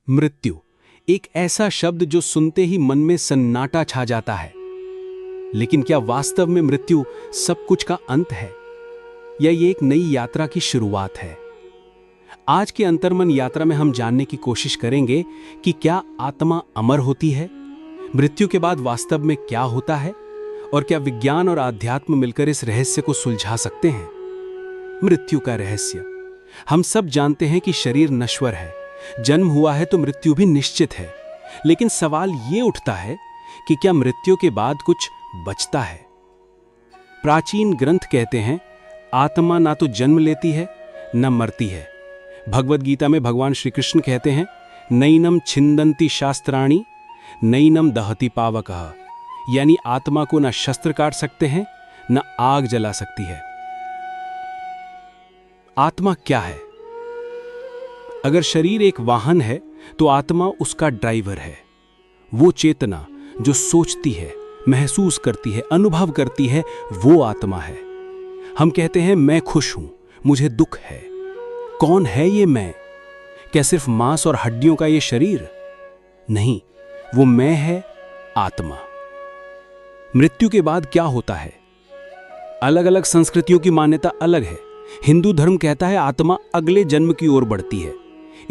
मृत्यु एक ऐसा शब्द जो सुनते ही मन में सन्नाटा छा जाता है। लेकिन क्या वास्तव में मृत्यु सब कुछ का अंत है या ये एक नई यात्रा की शुरुआत है? आज के अंतर्मन यात्रा में हम जानने की कोशिश करेंगे कि क्या आत्मा अमर होती है, मृत्यु के बाद वास्तव में क्या होता है और क्या विज्ञान और आध्यात्म मिलकर इस रहस्य को सुलझा सकते हैं। मृत्यु का रहस्य। हम सब जानते हैं कि शरीर नश्वर है, जन्म हुआ है तो मृत्यु भी निश्चित है। लेकिन सवाल ये उठता है कि क्या मृत्यु के बाद कुछ बचता है? प्राचीन ग्रंथ कहते हैं आत्मा ना तो जन्म लेती है न मरती है। भगवद गीता में भगवान श्री कृष्ण कहते हैं नैनम छिंदंती शास्त्राणि नैनम दहति पावकः, यानी आत्मा को न शस्त्र काट सकते हैं न आग जला सकती है। आत्मा क्या है? अगर शरीर एक वाहन है तो आत्मा उसका ड्राइवर है। वो चेतना जो सोचती है, महसूस करती है, अनुभव करती है, वो आत्मा है। हम कहते हैं मैं खुश हूं, मुझे दुख है। कौन है ये मैं? क्या सिर्फ मांस और हड्डियों का ये शरीर? नहीं, वो मैं है, आत्मा। मृत्यु के बाद क्या होता है? अलग अलग संस्कृतियों की मान्यता अलग है। हिंदू धर्म कहता है आत्मा अगले जन्म की ओर बढ़ती है।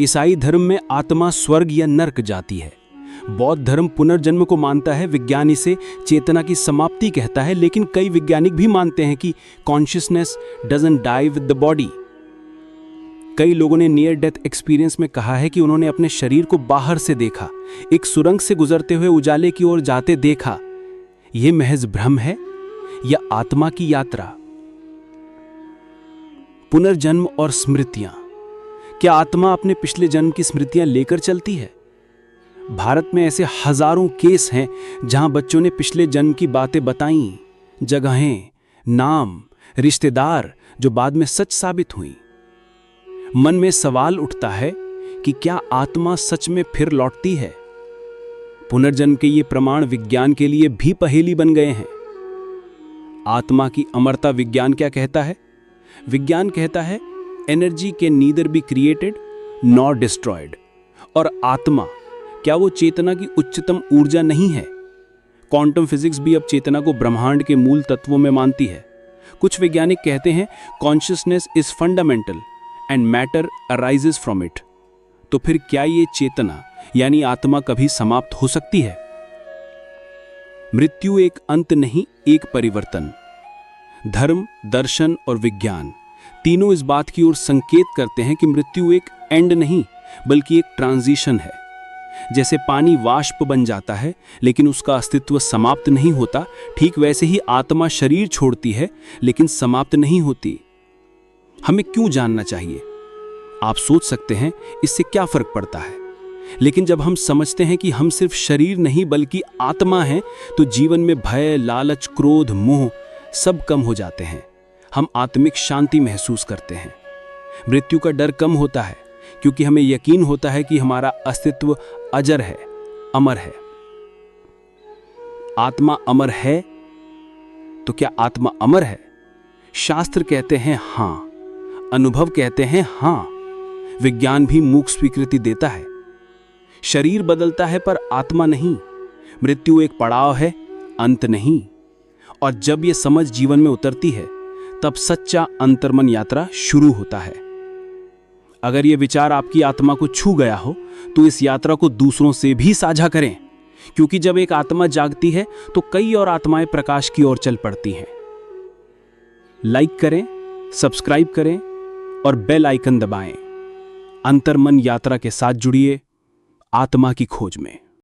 ईसाई धर्म में आत्मा स्वर्ग या नर्क जाती है। बौद्ध धर्म पुनर्जन्म को मानता है। विज्ञान इसे चेतना की समाप्ति कहता है। लेकिन कई वैज्ञानिक भी मानते हैं कि consciousness doesn't die with the body. कई लोगों ने नियर डेथ एक्सपीरियंस में कहा है कि उन्होंने अपने शरीर को बाहर से देखा, एक सुरंग से गुजरते हुए उजाले की ओर जाते देखा। यह महज भ्रम है या आत्मा की यात्रा? पुनर्जन्म और स्मृतियां। क्या आत्मा अपने पिछले जन्म की स्मृतियां लेकर चलती है? भारत में ऐसे हजारों केस हैं जहां बच्चों ने पिछले जन्म की बातें बताई, जगहें, नाम, रिश्तेदार जो बाद में सच साबित हुई। मन में सवाल उठता है कि क्या आत्मा सच में फिर लौटती है? पुनर्जन्म के ये प्रमाण विज्ञान के लिए भी पहेली बन गए हैं। आत्मा की अमरता विज्ञान क्या कहता है? विज्ञान कहता है energy can neither be created nor destroyed. और आत्मा, क्या वो चेतना की उच्चतम ऊर्जा नहीं है? क्वांटम फिजिक्स भी अब चेतना को ब्रह्मांड के मूल तत्वों में मानती है। कुछ वैज्ञानिक कहते हैं consciousness is fundamental and matter arises from it. तो फिर क्या ये चेतना यानी आत्मा कभी समाप्त हो सकती है? मृत्यु एक अंत नहीं, एक परिवर्तन। धर्म, दर्शन और विज्ञान तीनों इस बात की ओर संकेत करते हैं कि मृत्यु एक एंड नहीं बल्कि एक ट्रांजिशन है। जैसे पानी वाष्प बन जाता है लेकिन उसका अस्तित्व समाप्त नहीं होता, ठीक वैसे ही आत्मा शरीर छोड़ती है लेकिन समाप्त नहीं होती। हमें क्यों जानना चाहिए? आप सोच सकते हैं इससे क्या फर्क पड़ता है। लेकिन जब हम समझते हैं कि हम सिर्फ शरीर नहीं बल्कि आत्मा हैं, तो जीवन में भय, लालच, क्रोध, मोह सब कम हो जाते हैं। हम आत्मिक शांति महसूस करते हैं। मृत्यु का डर कम होता है क्योंकि हमें यकीन होता है कि हमारा अस्तित्व अजर है, अमर है। आत्मा अमर है तो क्या आत्मा अमर है? शास्त्र कहते हैं हां, अनुभव कहते हैं हां, विज्ञान भी मूक स्वीकृति देता है। शरीर बदलता है पर आत्मा नहीं। मृत्यु एक पड़ाव है, अंत नहीं। और जब यह समझ जीवन में उतरती है तब सच्चा अंतर्मन यात्रा शुरू होता है। अगर यह विचार आपकी आत्मा को छू गया हो तो इस यात्रा को दूसरों से भी साझा करें, क्योंकि जब एक आत्मा जागती है तो कई और आत्माएं प्रकाश की ओर चल पड़ती हैं। लाइक करें, सब्सक्राइब करें और बेल आइकन दबाएं। अंतर्मन यात्रा के साथ जुड़िए आत्मा की खोज में।